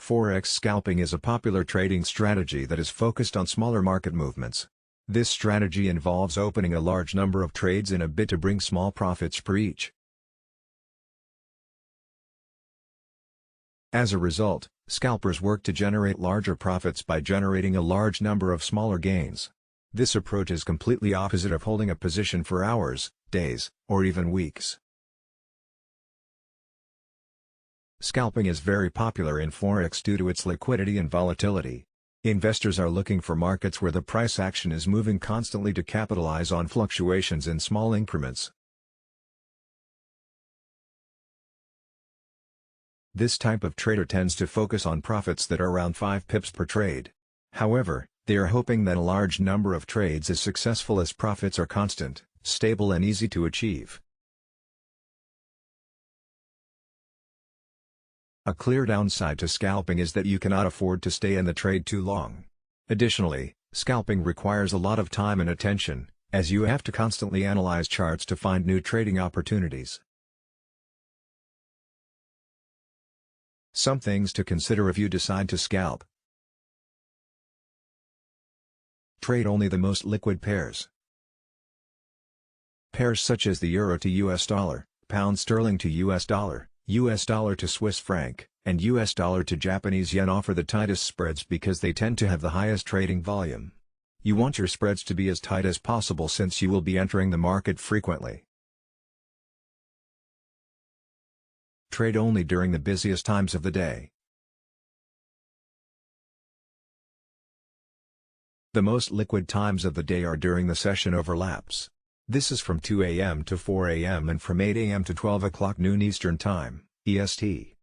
Forex scalping is a popular trading strategy that is focused on smaller market movements. This strategy involves opening a large number of trades in a bid to bring small profits per each. As a result, scalpers work to generate larger profits by generating a large number of smaller gains. This approach is completely opposite of holding a position for hours, days, or even weeks. Scalping is very popular in Forex due to its liquidity and volatility. Investors are looking for markets where the price action is moving constantly to capitalize on fluctuations in small increments. This type of trader tends to focus on profits that are around 5 pips per trade. However, they are hoping that a large number of trades is successful as profits are constant, stable and easy to achieve. A clear downside to scalping is that you cannot afford to stay in the trade too long. Additionally, scalping requires a lot of time and attention, as you have to constantly analyze charts to find new trading opportunities. Some things to consider if you decide to scalp. Trade only the most liquid pairs. Pairs such as the euro to US dollar, pound sterling to US dollar to Swiss franc, and US dollar to Japanese yen offer the tightest spreads because they tend to have the highest trading volume. You want your spreads to be as tight as possible since you will be entering the market frequently. Trade only during the busiest times of the day. The most liquid times of the day are during the session overlaps. This is from 2 a.m. to 4 a.m. and from 8 a.m. to 12 o'clock noon Eastern Time, EST.